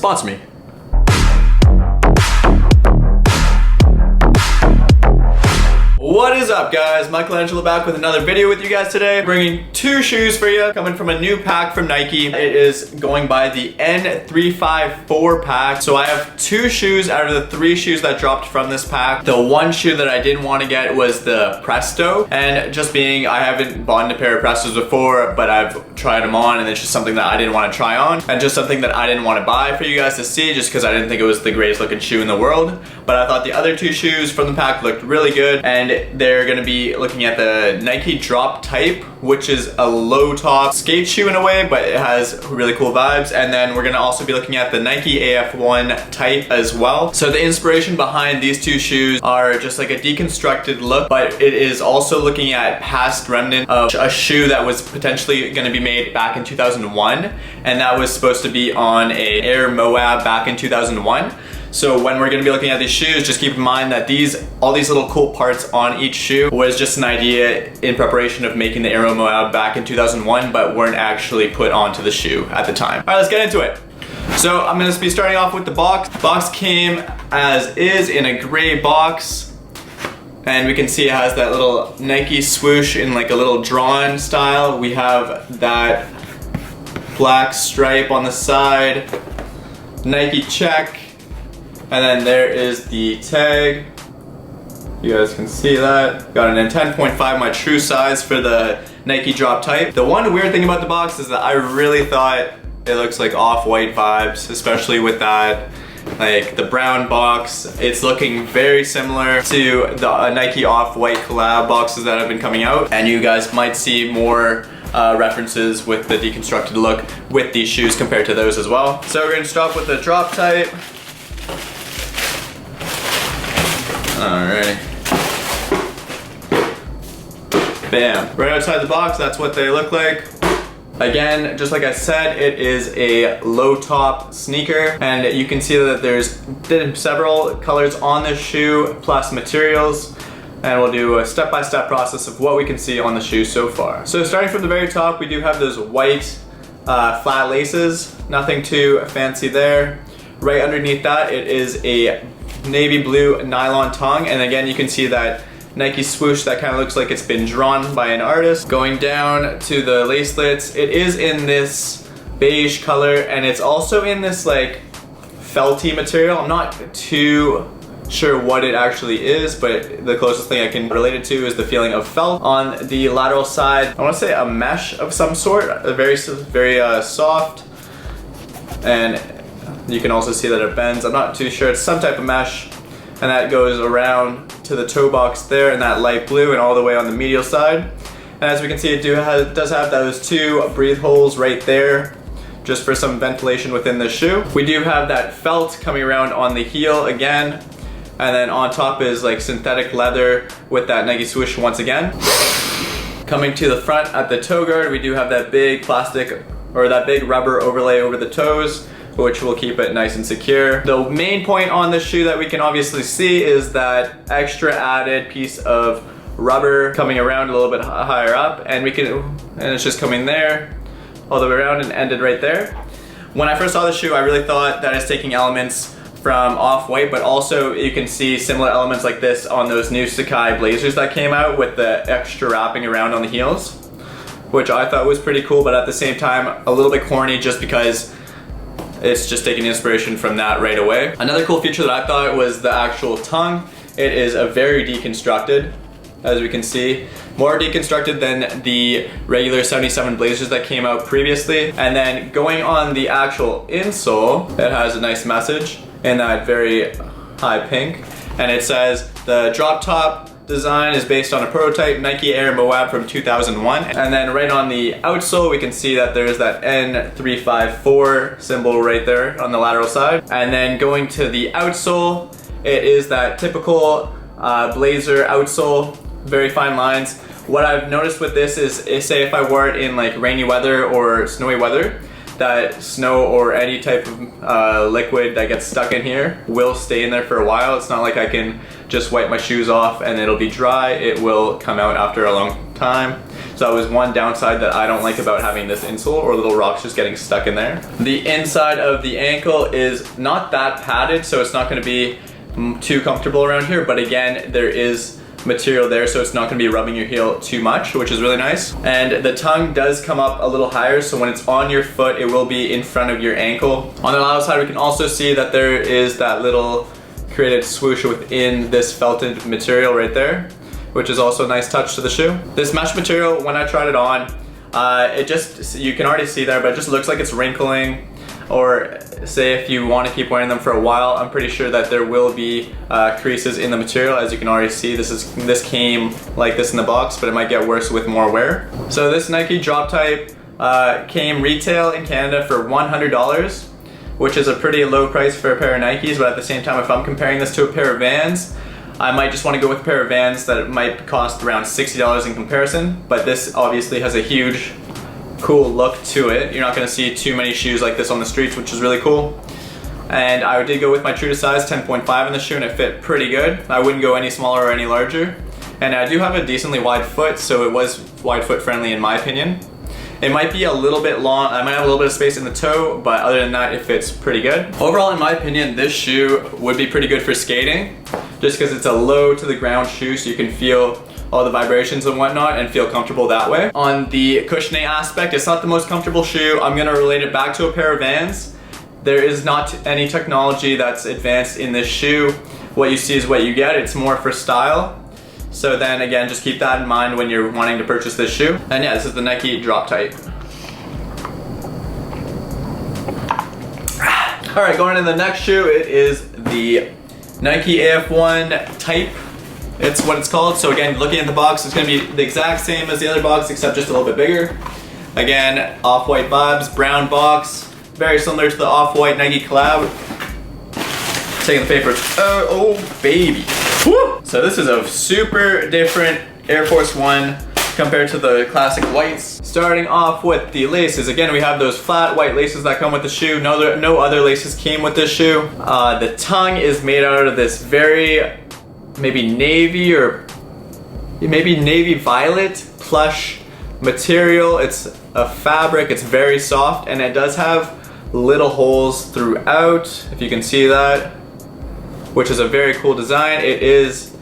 sponsor me. What is up, guys? Michelangelo back with another video with you guys today. Bringing two shoes for you, coming from a new pack from Nike. It is going by the N354 Pack. So I have two shoes out of the three shoes that dropped from this pack. The one shoe that I didn't want to get was the Presto. And just being, I haven't bought a pair of Prestos before, but I've tried them on, and it's just something that I didn't want to try on. And just something that I didn't want to buy for you guys to see, just because I didn't think it was the greatest looking shoe in the world. But I thought the other two shoes from the pack looked really good, and they're going to be looking at the Nike Drop Type, which is a low top skate shoe in a way, but it has really cool vibes. And then we're going to also be looking at the Nike AF1 Type as well. So the inspiration behind these two shoes are just like a deconstructed look, but it is also looking at past remnant of a shoe that was potentially going to be made back in 2001, and that was supposed to be on a Air Moab back in 2001. So when we're going to be looking at these shoes, just keep in mind that all these little cool parts on each shoe was just an idea in preparation of making the Aero Moab back in 2001, but weren't actually put onto the shoe at the time. All right, let's get into it. So I'm going to be starting off with the box. The box came as is in a gray box, and we can see it has that little Nike swoosh in like a little drawn style. We have that black stripe on the side, Nike check. And then there is the tag. You guys can see that. Got an N10.5, my true size for the Nike Drop Type. The one weird thing about the box is that I really thought it looks like off-white vibes, especially with that, like the brown box. It's looking very similar to the Nike off-white collab boxes that have been coming out. And you guys might see more references with the deconstructed look with these shoes compared to those as well. So we're gonna start with the Drop Type. Alright. Bam. Right outside the box, that's what they look like. Again, just like I said, it is a low top sneaker, and you can see that there's several colors on this shoe plus materials, and we'll do a step-by-step process of what we can see on the shoe so far. So starting from the very top, we do have those white flat laces, nothing too fancy there. Right underneath that, it is a navy blue nylon tongue, and again you can see that Nike swoosh that kind of looks like it's been drawn by an artist. Going down to the lacelets, it is in this beige color, and it's also in this like felty material. I'm not too sure what it actually is, but the closest thing I can relate it to is the feeling of felt. On the lateral side, I want to say a mesh of some sort, a very soft, and you can also see that it bends. I'm not too sure. It's some type of mesh, and that goes around to the toe box there in that light blue and all the way on the medial side. And as we can see, it does have those two breathe holes right there, just for some ventilation within the shoe. We do have that felt coming around on the heel again, and then on top is like synthetic leather with that Nike swoosh once again. Coming to the front at the toe guard, we do have that big plastic, or that big rubber overlay over the toes, which will keep it nice and secure. The main point on this shoe that we can obviously see is that extra added piece of rubber coming around a little bit higher up, and it's just coming there all the way around and ended right there. When I first saw the shoe, I really thought that it's taking elements from Off-White, but also you can see similar elements like this on those new Sacai blazers that came out with the extra wrapping around on the heels, which I thought was pretty cool, but at the same time a little bit corny just because it's just taking inspiration from that right away. Another cool feature that I thought was the actual tongue. It is a very deconstructed, as we can see. More deconstructed than the regular 77 blazers that came out previously. And then going on the actual insole, it has a nice message in that very high pink. And it says, the drop top design is based on a prototype Nike Air Moab from 2001. And then right on the outsole, we can see that there's that N354 symbol right there on the lateral side. And then going to the outsole, it is that typical blazer outsole, very fine lines. What I've noticed with this is say if I wore it in like rainy weather or snowy weather, that snow or any type of liquid that gets stuck in here will stay in there for a while. It's not like I can just wipe my shoes off and it'll be dry. It will come out after a long time. So that was one downside that I don't like about having this insole, or little rocks just getting stuck in there. The inside of the ankle is not that padded, so it's not going to be too comfortable around here, but again, there is material there, so it's not going to be rubbing your heel too much, which is really nice. And the tongue does come up a little higher, so when it's on your foot, it will be in front of your ankle. On the outside side, we can also see that there is that little created swoosh within this felted material right there, which is also a nice touch to the shoe. This mesh material, when I tried it on, you can already see there, but it just looks like it's wrinkling. Or say if you want to keep wearing them for a while, I'm pretty sure that there will be creases in the material. As you can already see, this came like this in the box, but it might get worse with more wear. So this Nike drop type came retail in Canada for $100, which is a pretty low price for a pair of Nikes, but at the same time, if I'm comparing this to a pair of Vans, I might just want to go with a pair of Vans that might cost around $60 in comparison, but this obviously has a huge cool look to it. You're not going to see too many shoes like this on the streets, which is really cool. And I did go with my true to size 10.5 in the shoe, and it fit pretty good. I wouldn't go any smaller or any larger. And I do have a decently wide foot, so it was wide foot friendly in my opinion. It might be a little bit long, I might have a little bit of space in the toe, but other than that, it fits pretty good. Overall, in my opinion, this shoe would be pretty good for skating, just because it's a low to the ground shoe, so you can feel all the vibrations and whatnot and feel comfortable that way. On the cushioning aspect, it's not the most comfortable shoe. I'm gonna relate it back to a pair of Vans. There is not any technology that's advanced in this shoe. What you see is what you get. It's more for style. So then again, just keep that in mind when you're wanting to purchase this shoe. And yeah, this is the Nike drop type. All right, going into the next shoe, it is the Nike AF1 type. It's what it's called. So again, looking at the box, it's gonna be the exact same as the other box, except just a little bit bigger. Again, off-white vibes, brown box, very similar to the off-white Nike collab. Taking the paper, oh baby. Woo! So this is a super different Air Force One compared to the classic whites. Starting off with the laces, again, we have those flat white laces that come with the shoe. No other laces came with this shoe. The tongue is made out of this very, maybe navy or maybe navy violet plush material. It's a fabric, it's very soft, and it does have little holes throughout, if you can see that, which is a very cool design. It is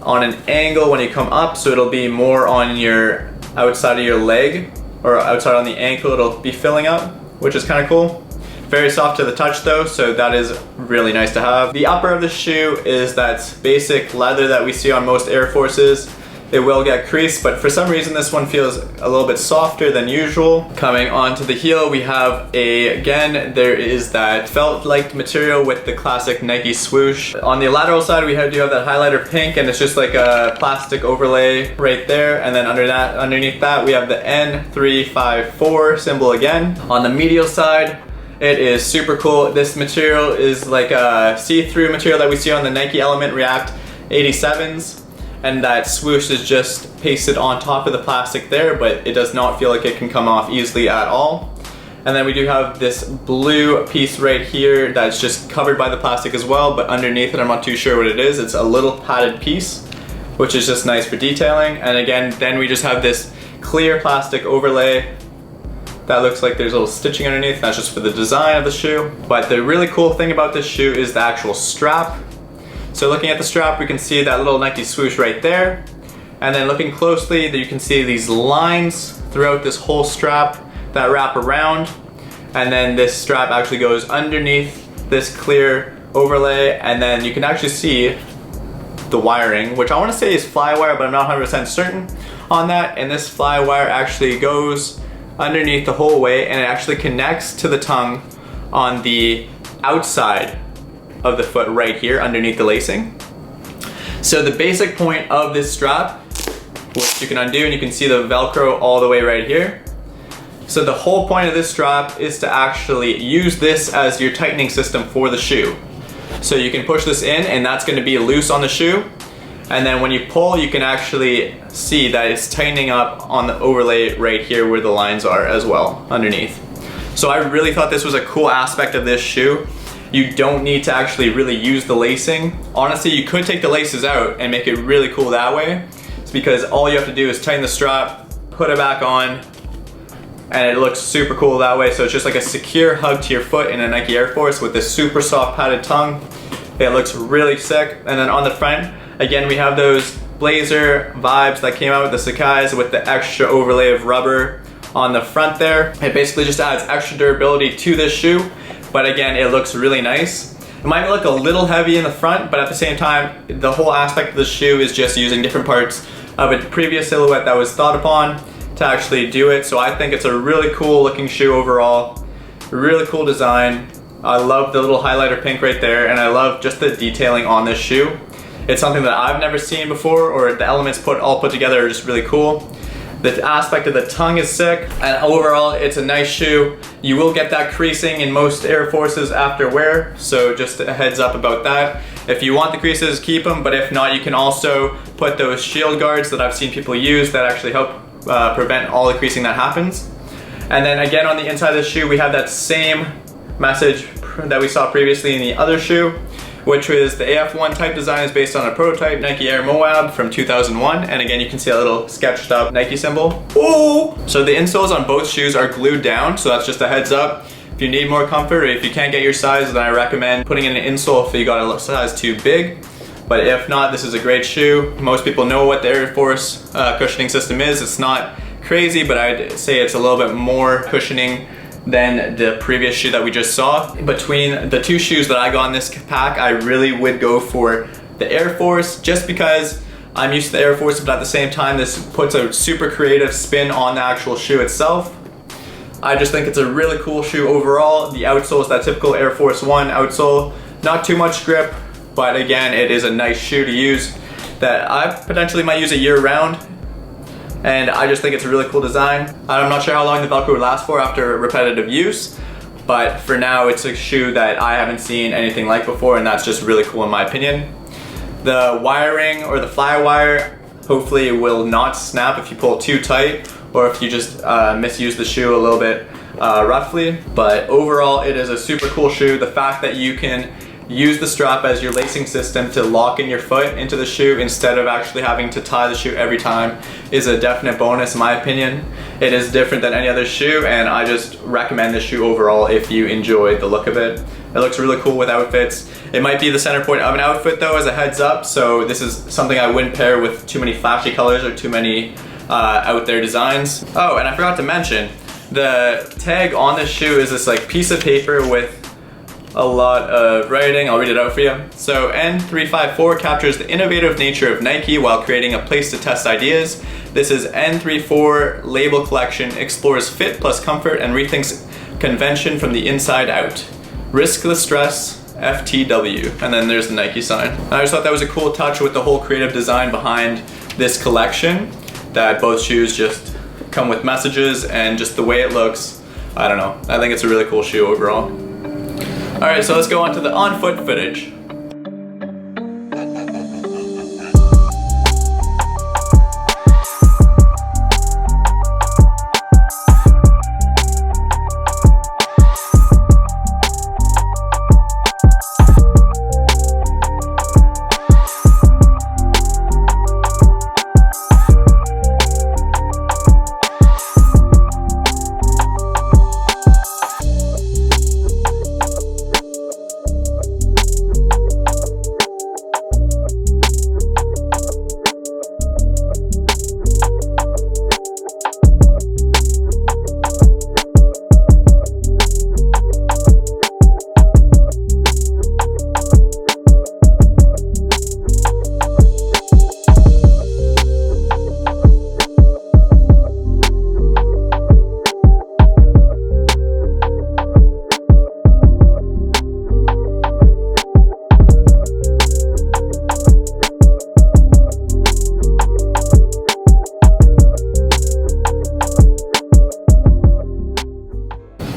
on an angle when you come up, so it'll be more on your outside of your leg, or outside on the ankle, it'll be filling up, which is kind of cool. Very soft to the touch though, so that is really nice to have. The upper of the shoe is that basic leather that we see on most Air Forces. It will get creased, but for some reason this one feels a little bit softer than usual. Coming onto the heel, we have again, there is that felt-like material with the classic Nike swoosh. On the lateral side, we do have that highlighter pink, and it's just like a plastic overlay right there. And then underneath that, we have the N354 symbol again. On the medial side, it is super cool. This material is like a see-through material that we see on the Nike Element React 87s. And that swoosh is just pasted on top of the plastic there, but it does not feel like it can come off easily at all. And then we do have this blue piece right here that's just covered by the plastic as well, but underneath it, I'm not too sure what it is. It's a little padded piece, which is just nice for detailing. And again, then we just have this clear plastic overlay that looks like there's a little stitching underneath. That's just for the design of the shoe. But the really cool thing about this shoe is the actual strap. So looking at the strap, we can see that little Nike swoosh right there. And then looking closely, you can see these lines throughout this whole strap that wrap around. And then this strap actually goes underneath this clear overlay. And then you can actually see the wiring, which I want to say is fly wire, but I'm not 100% certain on that. And this fly wire actually goes underneath the whole way, and it actually connects to the tongue on the outside of the foot right here underneath the lacing. So the basic point of this strap, which you can undo, and you can see the Velcro all the way right here. So the whole point of this strap is to actually use this as your tightening system for the shoe. So you can push this in, and that's going to be loose on the shoe. And then when you pull, you can actually see that it's tightening up on the overlay right here where the lines are as well underneath. So I really thought this was a cool aspect of this shoe. You don't need to actually really use the lacing. Honestly, you could take the laces out and make it really cool that way. It's because all you have to do is tighten the strap, put it back on, and it looks super cool that way. So it's just like a secure hug to your foot in a Nike Air Force with this super soft padded tongue. It looks really sick. And then on the front, again, we have those blazer vibes that came out with the Sakai's with the extra overlay of rubber on the front there. It basically just adds extra durability to this shoe, but again, it looks really nice. It might look a little heavy in the front, but at the same time, the whole aspect of the shoe is just using different parts of a previous silhouette that was thought upon to actually do it. So I think it's a really cool looking shoe overall, really cool design. I love the little highlighter pink right there, and I love just the detailing on this shoe. It's something that I've never seen before, or the elements all put together are just really cool. The aspect of the tongue is sick, and overall it's a nice shoe. You will get that creasing in most Air Forces after wear, so just a heads up about that. If you want the creases, keep them, but if not, you can also put those shield guards that I've seen people use that actually help prevent all the creasing that happens. And then again, on the inside of the shoe, we have that same message that we saw previously in the other shoe, which was the AF1 type design is based on a prototype Nike Air Moab from 2001. And again, you can see a little sketched up Nike symbol. Ooh! So the insoles on both shoes are glued down, so that's just a heads up. If you need more comfort, or if you can't get your size, then I recommend putting in an insole if you got a size too big. But if not, this is a great shoe. Most people know what the Air Force cushioning system is. It's not crazy, but I'd say it's a little bit more cushioning than the previous shoe that we just saw. Between the two shoes that I got in this pack, I really would go for the Air Force, just because I'm used to the Air Force, but at the same time, this puts a super creative spin on the actual shoe itself. I just think it's a really cool shoe overall. The outsole is that typical Air Force One outsole. Not too much grip, but again, it is a nice shoe to use that I potentially might use a year round. And I just think it's a really cool design. I'm not sure how long the Velcro would last for after repetitive use, but for now it's a shoe that I haven't seen anything like before, and that's just really cool in my opinion. The wiring or the fly wire hopefully will not snap if you pull it too tight, or if you just misuse the shoe a little bit roughly. But overall, it is a super cool shoe. The fact that you can use the strap as your lacing system to lock in your foot into the shoe instead of actually having to tie the shoe every time is a definite bonus in my opinion. It is different than any other shoe, and I just recommend this shoe overall if you enjoy the look of it. It looks really cool with outfits. It might be the center point of an outfit though, as a heads up, so this is something I wouldn't pair with too many flashy colors or too many out there designs. Oh, and I forgot to mention, the tag on this shoe is this like piece of paper with a lot of writing. I'll read it out for you. So N354 captures the innovative nature of Nike while creating a place to test ideas. This is N34 label collection, explores fit plus comfort and rethinks convention from the inside out. Risk the stress, FTW. And then there's the Nike sign. I just thought that was a cool touch with the whole creative design behind this collection, that both shoes just come with messages, and just the way it looks, I don't know. I think it's a really cool shoe overall. Alright, so let's go on to the on-foot footage.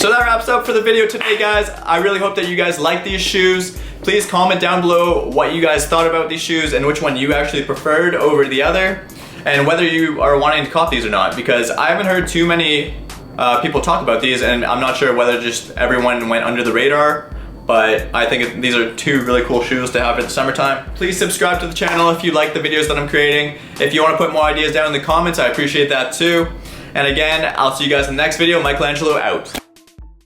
So that wraps up for the video today, guys. I really hope that you guys like these shoes. Please comment down below what you guys thought about these shoes and which one you actually preferred over the other, and whether you are wanting to cop these or not, because I haven't heard too many people talk about these, and I'm not sure whether just everyone went under the radar but I think these are two really cool shoes to have in the summertime. Please subscribe to the channel if you like the videos that I'm creating. If you want to put more ideas down in the comments, I appreciate that too. And again, I'll see you guys in the next video. Michelangelo out.